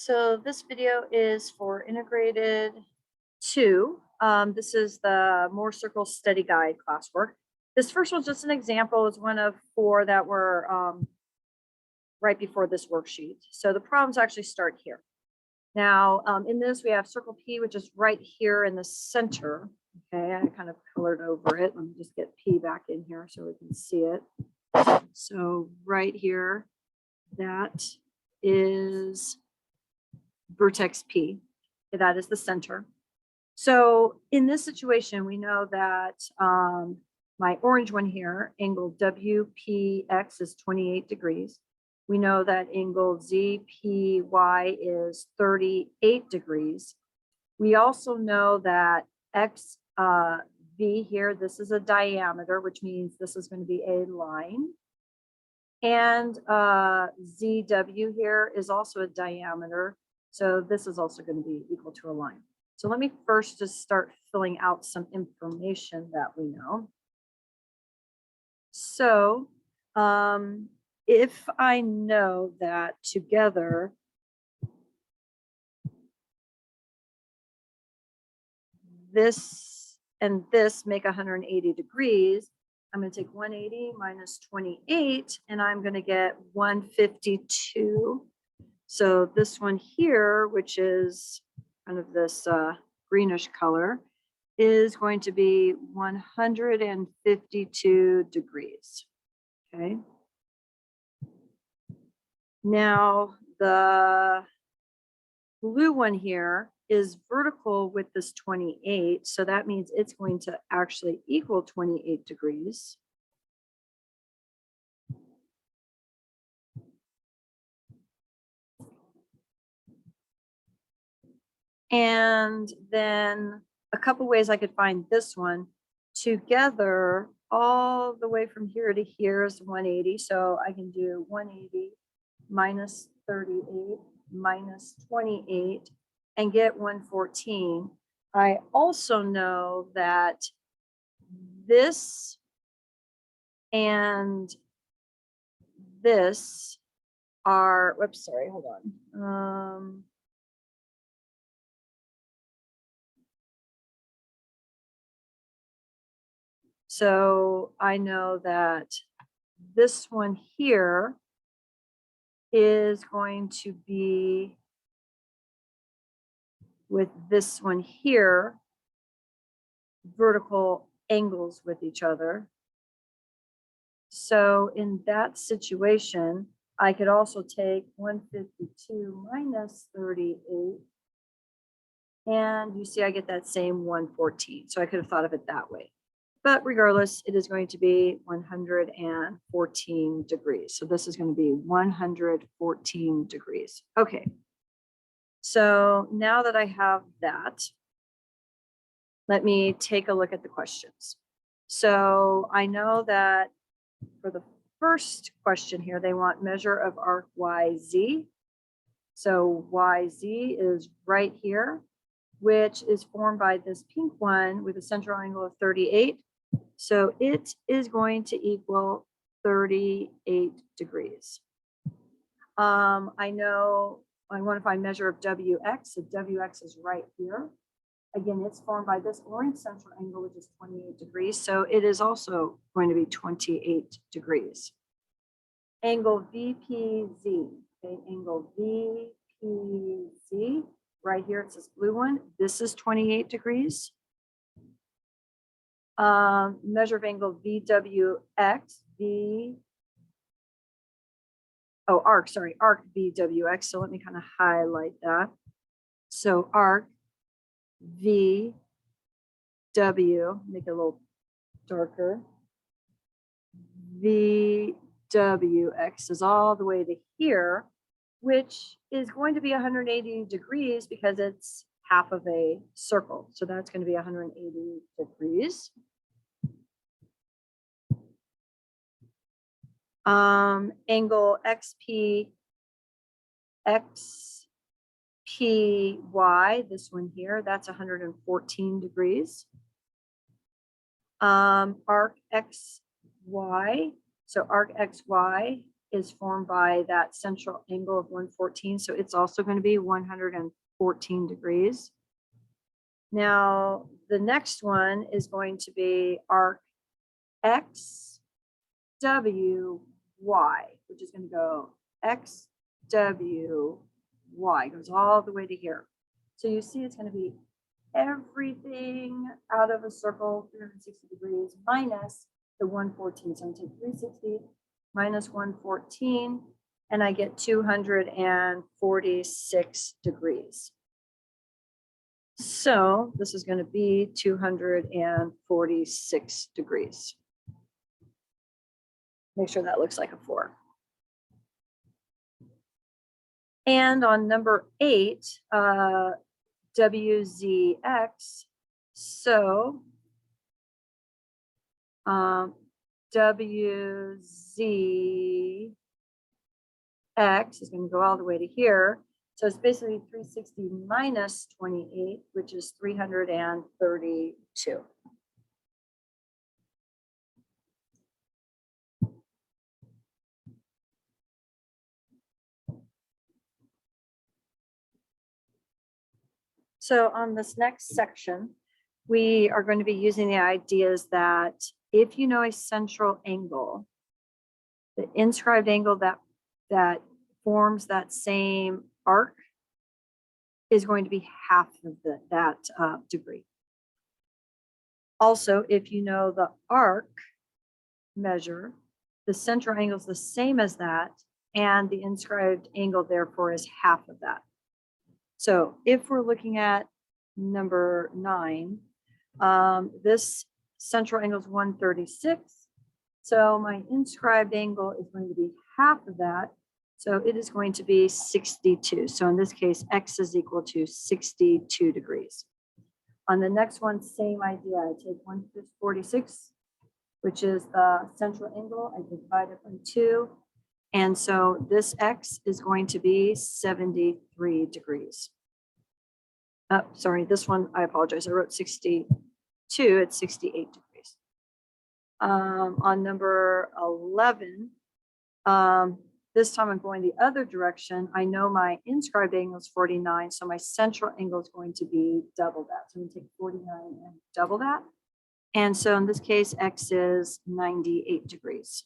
So this video is for integrated 2. This is the More Circles Study Guide classwork. This first one's just an example. It's one of 4 that were right before this worksheet. So the problems actually start here. Now, in this, we have circle P, which is right here in the center. Okay, I kind of colored over it. Let me just get P back in here so we can see it. So right here, that is vertex P. That is the center. So in this situation, we know that my orange one here, angle WPX is 28 degrees. We know that angle ZPY is 38 degrees. We also know that XV here, this is a diameter, which means this is going to be a line. And ZW here is also a diameter. So this is also going to be equal to a line. So let me first just start filling out some information that we know. So if I know that together this and this make 180 degrees, I'm going to take 180 minus 28, and I'm going to get 152. So this one here, which is kind of this greenish color, is going to be 152 degrees. Okay. Now the blue one here is vertical with this 28. So that means it's going to actually equal 28 degrees. And then a couple ways I could find this one. Together, all the way from here to here is 180. So I can do 180 minus 38 minus 28 and get 114. I also know that this and this are, whoops, sorry, hold on. So I know that this one here is going to be with this one here, vertical angles with each other. So in that situation, I could also take 152 minus 38. And you see, I get that same 114. So I could have thought of it that way. But regardless, it is going to be 114 degrees. So this is going to be 114 degrees. Okay. So now that I have that, let me take a look at the questions. So I know that for the first question here, they want measure of arc YZ. So YZ is right here, which is formed by this pink one with a central angle of 38. So it is going to equal 38 degrees. I know I want to find measure of WX. So WX is right here. Again, it's formed by this orange central angle, which is 28 degrees. So it is also going to be 28 degrees. Angle VPZ, okay, angle VPZ, right here, it's this blue one. This is 28 degrees. Measure of angle VWX, arc VWX. So let me kind of highlight that. So arc VW, make it a little darker. VWX is all the way to here, which is going to be 180 degrees because it's half of a circle. So that's going to be 180 degrees. Angle XPY, this one here, that's 114 degrees. Arc XY, so arc XY is formed by that central angle of 114. So it's also going to be 114 degrees. Now, the next one is going to be arc X, W, Y, which is going to go X, W, Y, goes all the way to here. So you see it's going to be everything out of a circle, 360 degrees, minus the 114. So I'm going to take 360 minus 114, and I get 246 degrees. So this is going to be 246 degrees. Make sure that looks like a 4. And on number 8, WZX, so WZX is going to go all the way to here. So it's basically 360 minus 28, which is 332. So on this next section, we are going to be using the ideas that if you know a central angle, the inscribed angle that forms that same arc is going to be half of that degree. Also, if you know the arc measure, the central angle is the same as that, and the inscribed angle therefore is half of that. So if we're looking at number 9, this central angle is 136. So my inscribed angle is going to be half of that. So it is going to be 62. So in this case, X is equal to 62 degrees. On the next one, same idea. I take 146, which is the central angle. I divide it by 2. And so this X is going to be 73 degrees. Sorry, this one, I apologize. I wrote 62, it's 68 degrees. On number 11, this time I'm going the other direction. I know my inscribed angle is 49, so my central angle is going to be double that. So I'm going to take 49 and double that. And so in this case, X is 98 degrees.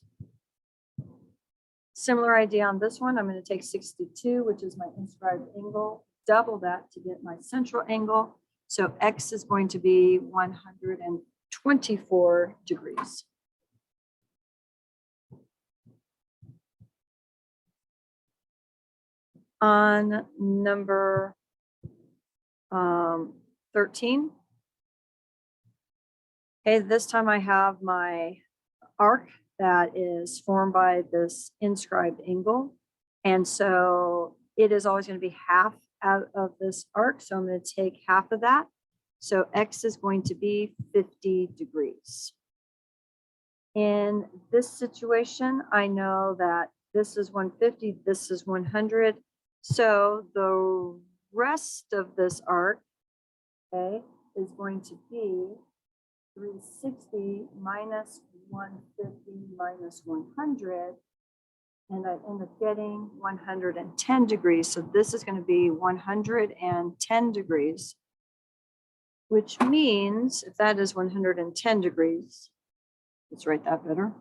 Similar idea on this one. I'm going to take 62, which is my inscribed angle, double that to get my central angle. So X is going to be 124 degrees. On number 13, okay, this time I have my arc that is formed by this inscribed angle. And so it is always going to be half out of this arc. So I'm going to take half of that. So X is going to be 50 degrees. In this situation, I know that this is 150, this is 100. So the rest of this arc, okay, is going to be 360 minus 150 minus 100. And I end up getting 110 degrees. So this is going to be 110 degrees, which means if that is 110 degrees, let's write that better.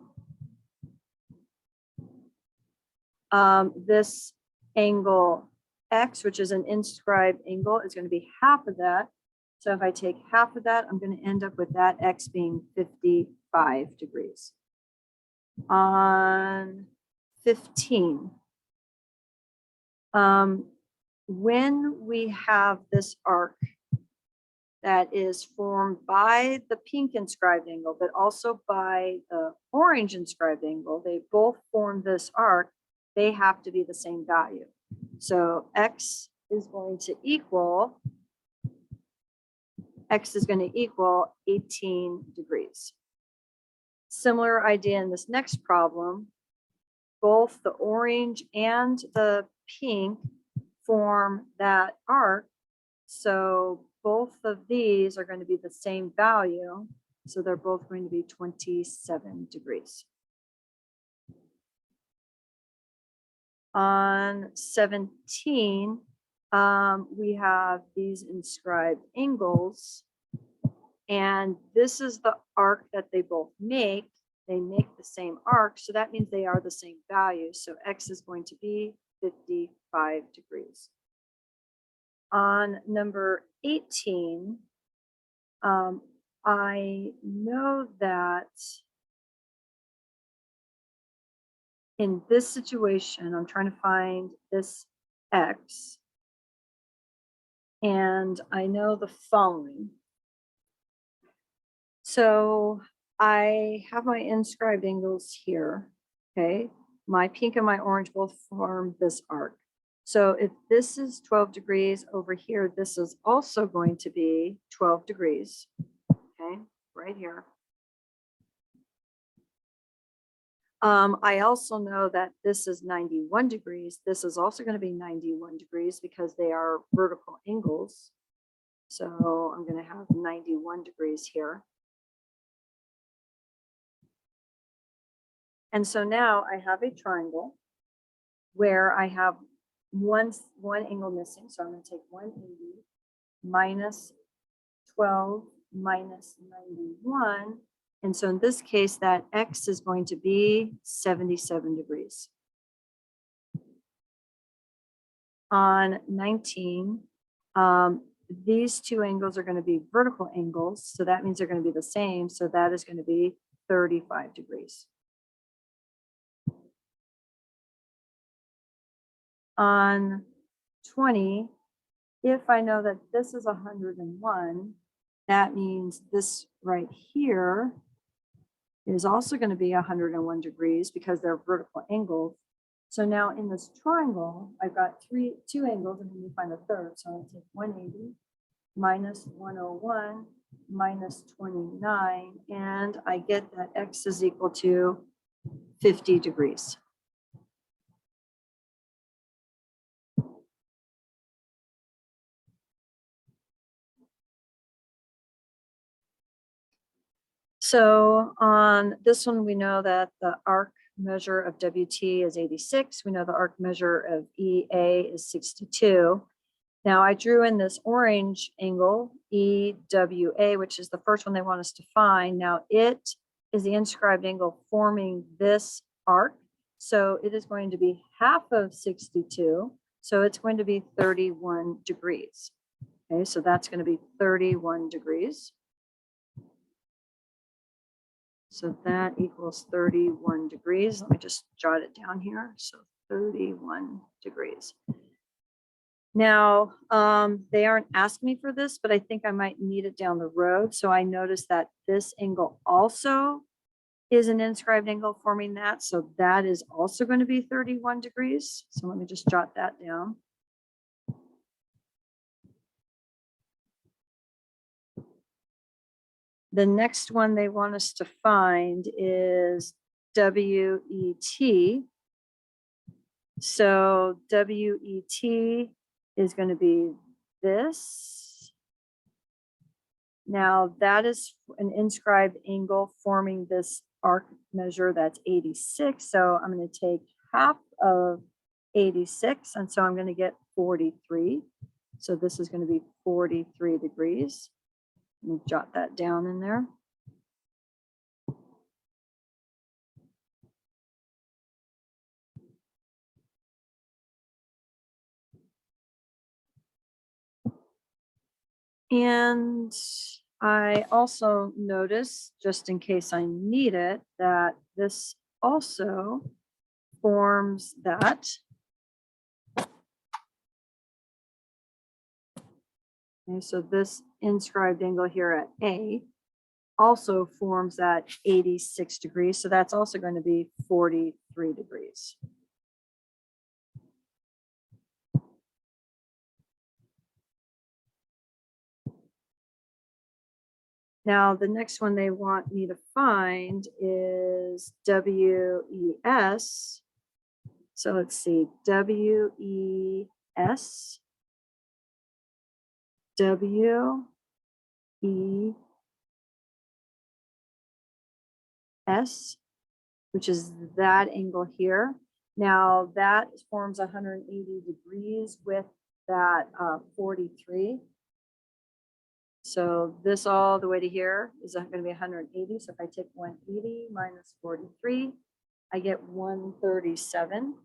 This angle X, which is an inscribed angle, is going to be half of that. So if I take half of that, I'm going to end up with that X being 55 degrees. On 15, when we have this arc that is formed by the pink inscribed angle, but also by the orange inscribed angle, they both form this arc, they have to be the same value. So X is going to equal 18 degrees. Similar idea in this next problem. Both the orange and the pink form that arc. So both of these are going to be the same value. So they're both going to be 27 degrees. On 17, we have these inscribed angles, and this is the arc that they both make. They make the same arc, so that means they are the same value. So x is going to be 55 degrees. On number 18, I know that in this situation, I'm trying to find this x, and I know the following. So I have my inscribed angles here, okay? My pink and my orange both form this arc. So if this is 12 degrees over here, this is also going to be 12 degrees, okay? Right here. I also know that this is 91 degrees. This is also going to be 91 degrees because they are vertical angles. So I'm going to have 91 degrees here. And so now I have a triangle where I have one angle missing. So I'm going to take 180 minus 12 minus 91. And so in this case, that x is going to be 77 degrees. On 19, these two angles are going to be vertical angles. So that means they're going to be the same. So that is going to be 35 degrees. On 20, if I know that this is 101, that means this right here is also going to be 101 degrees because they're vertical angles. So now in this triangle, I've got two angles, and then we find a third. So I'm going to take 180 minus 101 minus 29, and I get that x is equal to 50 degrees. So on this one, we know that the arc measure of WT is 86. We know the arc measure of EA is 62. Now I drew in this orange angle, EWA, which is the first one they want us to find. Now it is the inscribed angle forming this arc. So it is going to be half of 62. So it's going to be 31 degrees. Okay, so that's going to be 31 degrees. So that equals 31 degrees. Let me just jot it down here. So 31 degrees. Now, they aren't asking me for this, but I think I might need it down the road. So I noticed that this angle also is an inscribed angle forming that. So that is also going to be 31 degrees. So let me just jot that down. The next one they want us to find is WET. So WET is going to be this. Now that is an inscribed angle forming this arc measure that's 86. So I'm going to take half of 86, and so I'm going to get 43. So this is going to be 43 degrees. Let me jot that down in there. And I also noticed, just in case I need it, that this also forms that. Okay, so this inscribed angle here at A also forms that 86 degrees. So that's also going to be 43 degrees. Now, the next one they want me to find is WES. So let's see, WES, WES, which is that angle here. Now that forms 180 degrees with that 43. So this all the way to here is going to be 180. So if I take 180 minus 43, I get 137.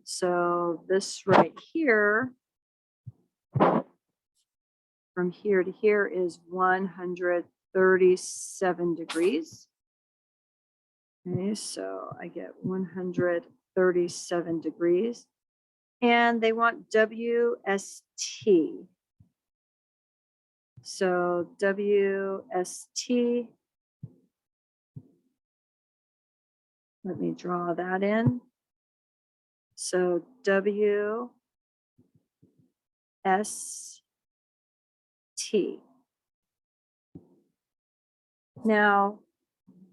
So this right here, from here to here is 137 degrees. Okay, so I get 137 degrees. And they want WST. So WST, let me draw that in. So WST. Now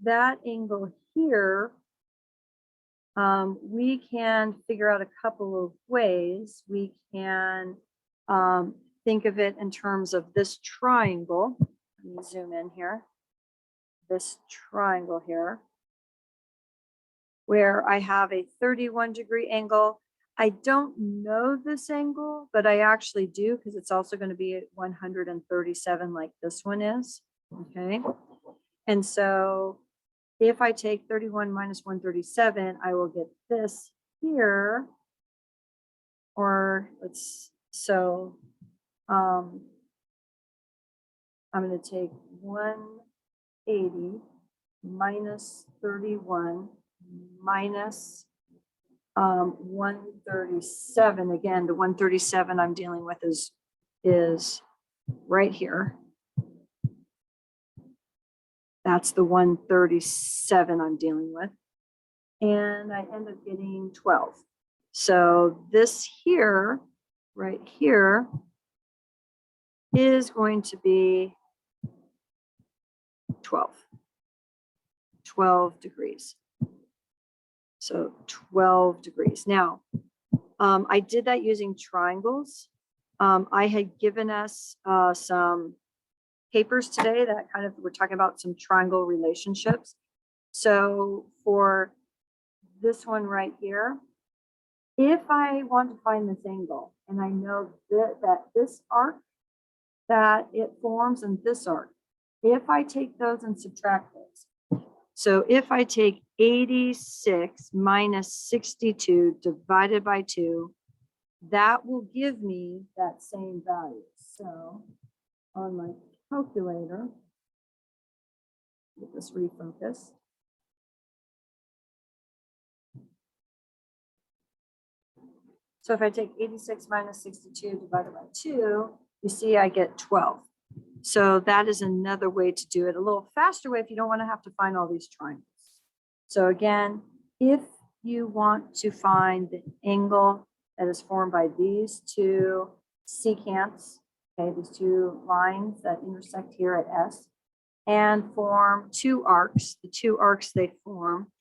that angle here, we can figure out a couple of ways. We can think of it in terms of this triangle. Let me zoom in here. This triangle here, where I have a 31-degree angle. I don't know this angle, but I actually do because it's also going to be at 137 like this one is. Okay. And so if I take 31 minus 137, I will get this here. Or I'm going to take 180 minus 31 minus 137. Again, the 137 I'm dealing with is right here. That's the 137 I'm dealing with. And I end up getting 12. So this here, right here, is going to be 12 degrees. So 12 degrees. Now, I did that using triangles. I had given us some papers today that kind of were talking about some triangle relationships. So for this one right here, if I want to find this angle, and I know that this arc that it forms and this arc, if I take those and subtract those, so if I take 86 minus 62 divided by 2, that will give me that same value. So on my calculator, get this refocused. So if I take 86 minus 62 divided by 2, you see I get 12. So that is another way to do it, a little faster way if you don't want to have to find all these triangles. So again, if you want to find the angle that is formed by these two secants, okay, these two lines that intersect here at S, and form two arcs, the two arcs they form,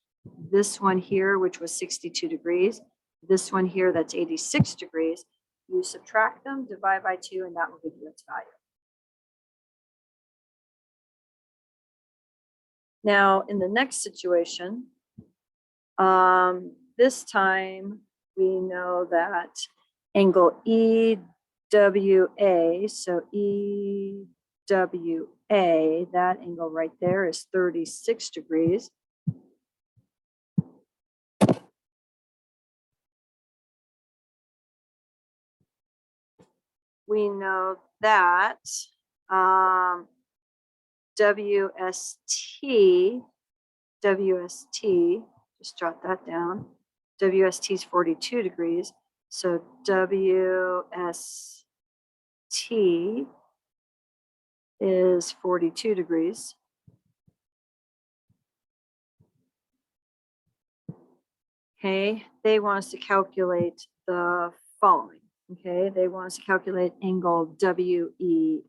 this one here, which was 62 degrees, this one here, that's 86 degrees, you subtract them, divide by 2, and that will give you its value. Now, in the next situation, this time we know that angle EWA, so EWA, that angle right there is 36 degrees. We know that WST, just jot that down. WST is 42 degrees. So WST is 42 degrees. Okay, they want us to calculate the following. Okay, they want us to calculate angle WES.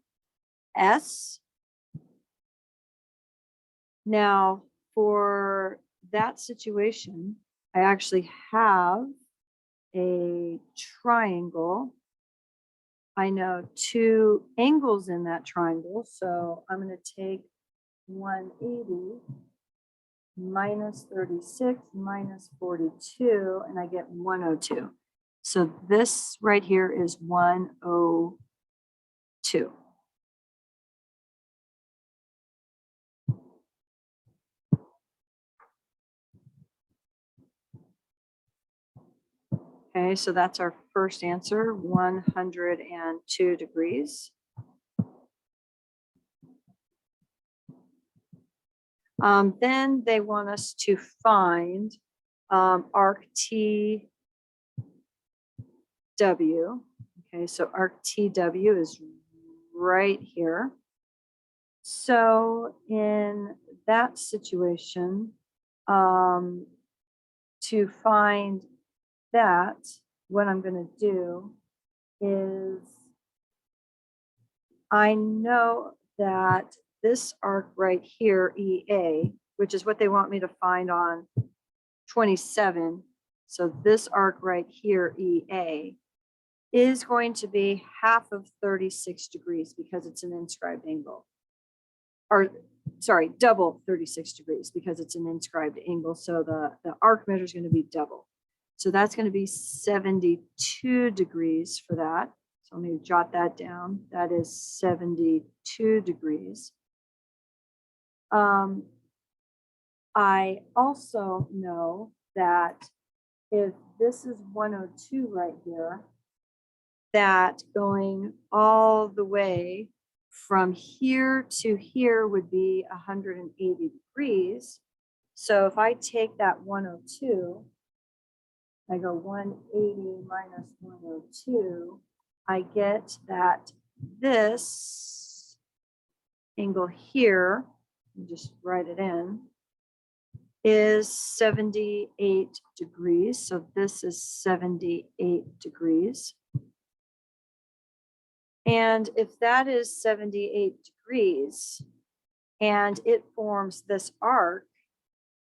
Now, for that situation, I actually have a triangle. I know two angles in that triangle, so I'm going to take 180 minus 36 minus 42, and I get 102. So this right here is 102. Okay, so that's our first answer, 102 degrees. Then they want us to find arc TW. Okay, so arc TW is right here. So in that situation, to find that, what I'm going to do is I know that this arc right here, EA, which is what they want me to find on 27. So this arc right here, EA, is going to be half of 36 degrees because it's an inscribed angle. Or sorry, double 36 degrees because it's an inscribed angle. So the arc measure is going to be double. So that's going to be 72 degrees for that. So let me jot that down. That is 72 degrees. I also know that if this is 102 right here, that going all the way from here to here would be 180 degrees. So if I take that 102, I go 180 minus 102, I get that this angle here, just write it in, is 78 degrees. So this is 78 degrees. And if that is 78 degrees and it forms this arc,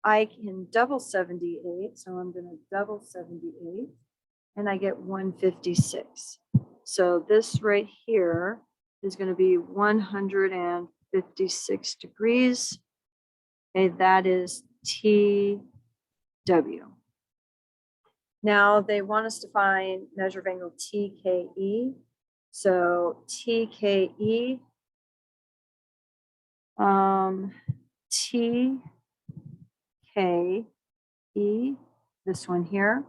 I can double 78. So I'm going to double 78 and I get 156. So this right here is going to be 156 degrees. Okay, that is TW. Now they want us to find measure of angle TKE. So TKE, TKE, this one here.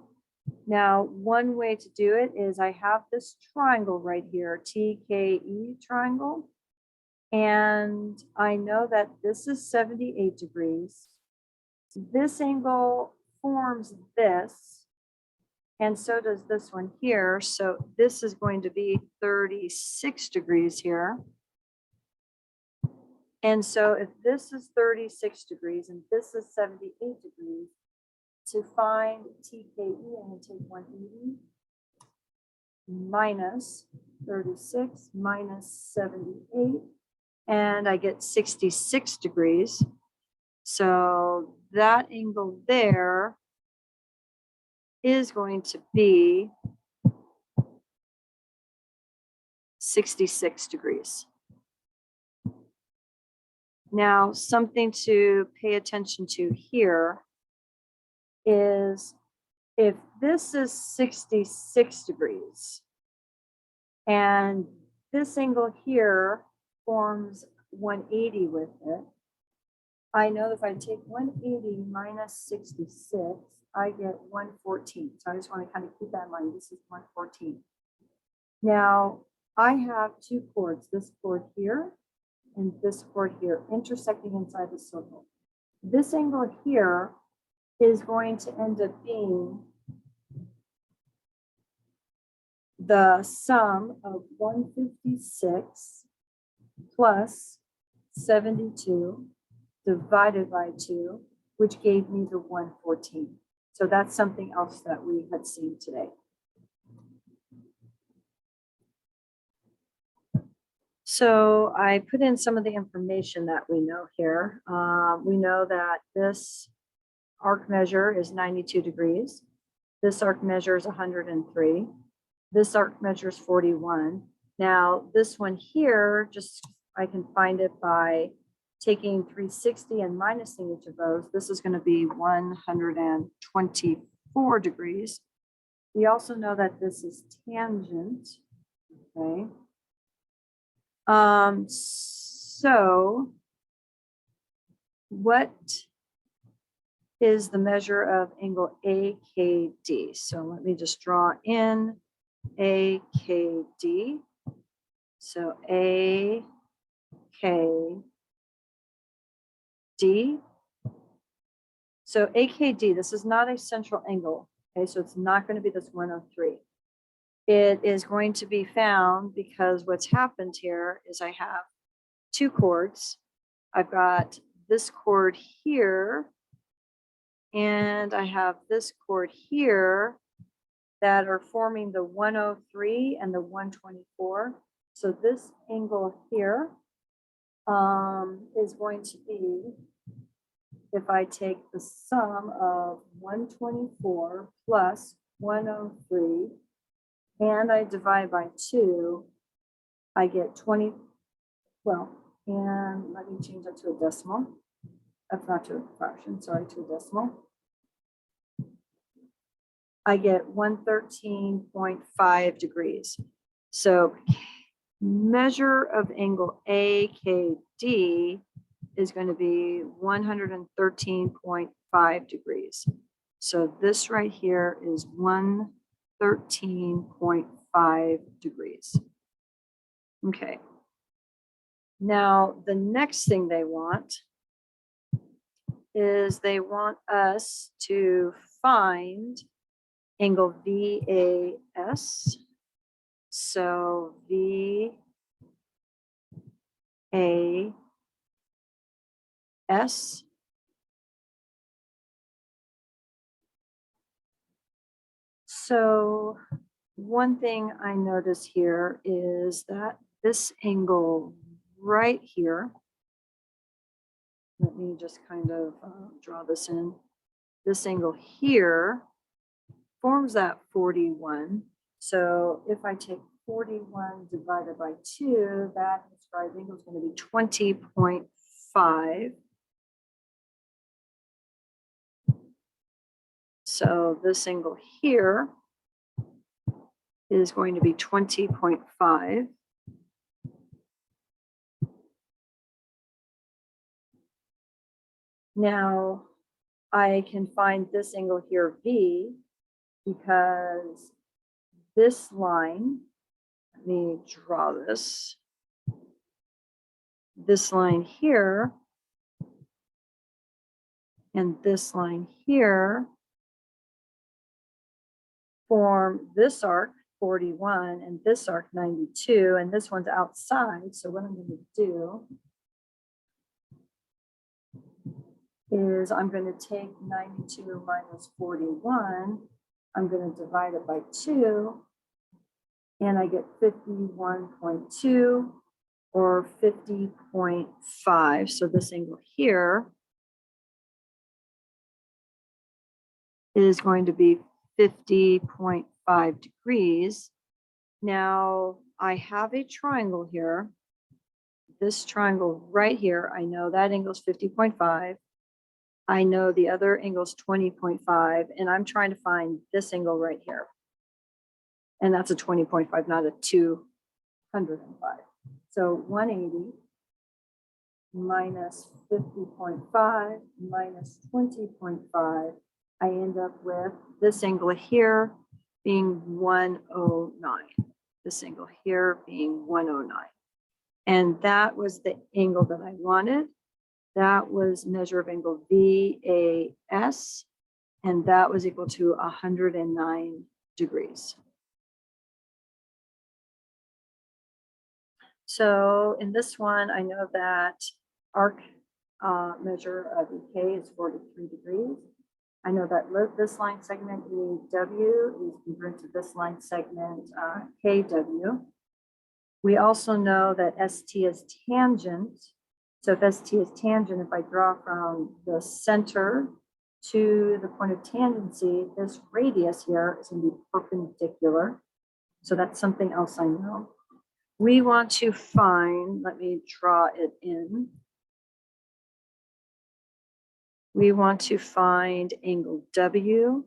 Now, one way to do it is I have this triangle right here, TKE triangle. And I know that this is 78 degrees. This angle forms this, and so does this one here. So this is going to be 36 degrees here. And so if this is 36 degrees and this is 78 degrees, to find TKE, I'm going to take 180 minus 36 minus 78, and I get 66 degrees. So that angle there is going to be 66 degrees. Now, something to pay attention to here is if this is 66 degrees and this angle here forms 180 with it, I know that if I take 180 minus 66, I get 114. So I just want to kind of keep that in mind. This is 114. Now, I have two chords, this chord here and this chord here, intersecting inside the circle. This angle here is going to end up being the sum of 156 plus 72 divided by 2, which gave me the 114. So that's something else that we had seen today. So I put in some of the information that we know here. We know that this arc measure is 92 degrees. This arc measure is 103. This arc measure is 41. Now this one here, just I can find it by taking 360 and minusing each of those, this is going to be 124 degrees. We also know that this is tangent, okay? So what is the measure of angle AKD? So let me just draw in AKD. So AKD. So AKD, this is not a central angle. Okay, so it's not going to be this 103. It is going to be found because what's happened here is I have two chords. I've got this chord here, and I have this chord here that are forming the 103 and the 124. So this angle here is going to be, if I take the sum of 124 plus 103 and I divide by 2, I get 20. Well, and let me change that to a decimal. That's not to a fraction, sorry, to a decimal. I get 113.5 degrees. So measure of angle AKD is going to be 113.5 degrees. So this right here is 113.5 degrees. Okay. Now, the next thing they want is they want us to find angle VAS. So VAS. So one thing I notice here is that this angle right here, let me just kind of draw this in. This angle here forms that 41. So if I take 41 divided by 2, that described angle is going to be 20.5. So this angle here is going to be 20.5. Now I can find this angle here, V, because this line, let me draw this. This line here and this line here form this arc 41 and this arc 92, and this one's outside. So what I'm going to do is I'm going to take 92 minus 41. I'm going to divide it by 2, and I get 51.2 or 50.5. So this angle here is going to be 50.5 degrees. Now I have a triangle here. This triangle right here, I know that angle is 50.5. I know the other angle is 20.5, and I'm trying to find this angle right here. And that's a 20.5, not a 205. So 180 minus 50.5 minus 20.5, I end up with this angle here being 109. This angle here being 109. And that was the angle that I wanted. That was measure of angle VAS, and that was equal to 109 degrees. So in this one, I know that arc measure of EK is 43 degrees. I know that this line segment EW is congruent to this line segment KW. We also know that ST is tangent. So if ST is tangent, if I draw from the center to the point of tangency, this radius here is going to be perpendicular. So that's something else I know. We want to find, let me draw it in. we want to find angle WEO.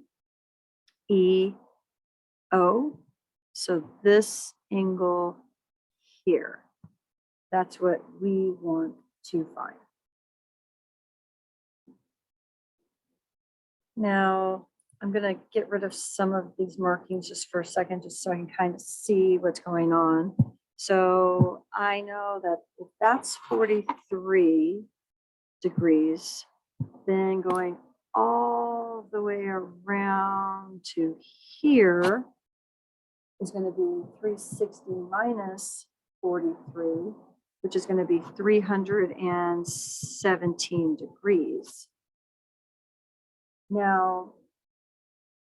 So this angle here, that's what we want to find. Now, I'm going to get rid of some of these markings just for a second, just so I can kind of see what's going on. So I know that if that's 43 degrees, then going all the way around to here is going to be 360 minus 43, which is going to be 317 degrees. Now,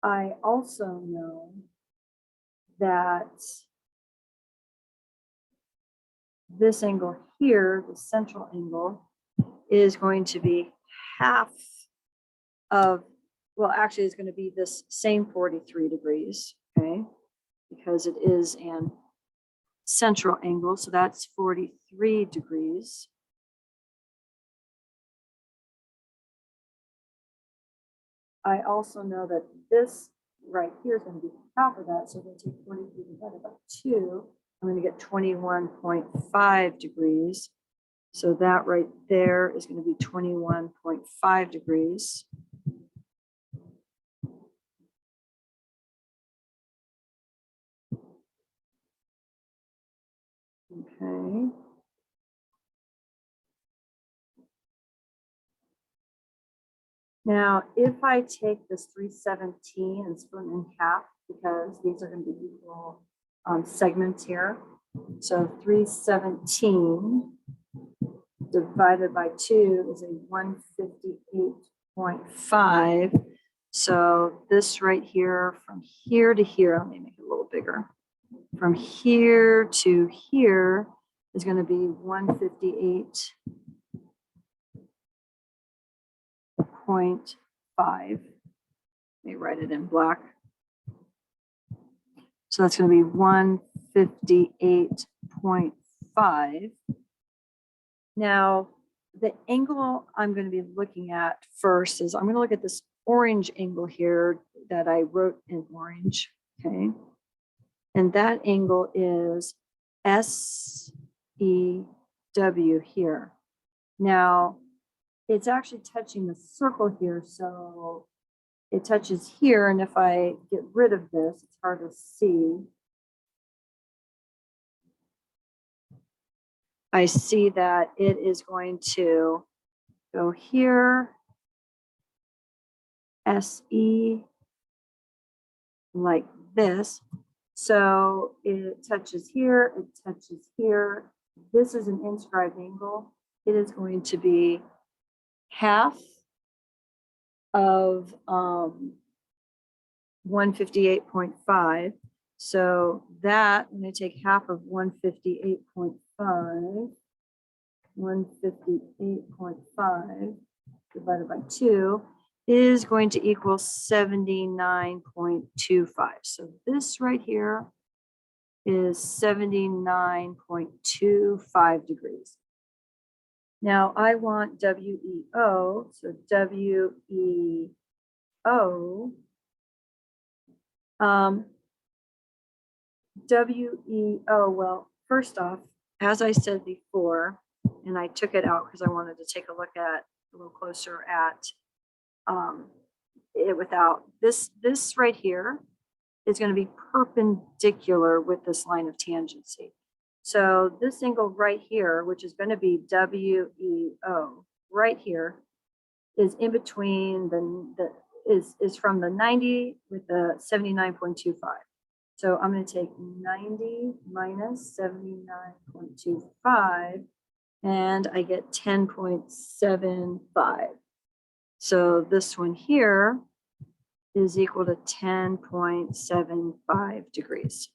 I also know that this angle here, the central angle, is going to be half of, well, actually it's going to be this same 43 degrees, okay? Because it is an central angle, so that's 43 degrees. I also know that this right here is going to be half of that, so I'm going to take 43 divided by 2. I'm going to get 21.5 degrees. So that right there is going to be 21.5 degrees. Okay. Now, if I take this 317 and split it in half, because these are going to be equal segments here. So 317 divided by 2 is a 158.5. So this right here, from here to here, let me make it a little bigger. From here to here is going to be 158.5. Let me write it in black. So that's going to be 158.5. Now, the angle I'm going to be looking at first is I'm going to look at this orange angle here that I wrote in orange, okay? And that angle is SEW here. Now, it's actually touching the circle here, so it touches here, and if I get rid of this, it's hard to see. I see that it is going to go here, SE, like this. So it touches here, it touches here. This is an inscribed angle. It is going to be half of 158.5. So that, I'm going to take half of 158.5, 158.5 divided by 2 is going to equal 79.25. So this right here is 79.25 degrees. Now I want WEO, so WEO, WEO, well, first off, as I said before, and I took it out because I wanted to take a look at a little closer at it without this right here is going to be perpendicular with this line of tangency. So this angle right here, which is going to be WEO right here, is in between is from the 90 with the 79.25. So I'm going to take 90 minus 79.25, and I get 10.75. So this one here is equal to 10.75 degrees.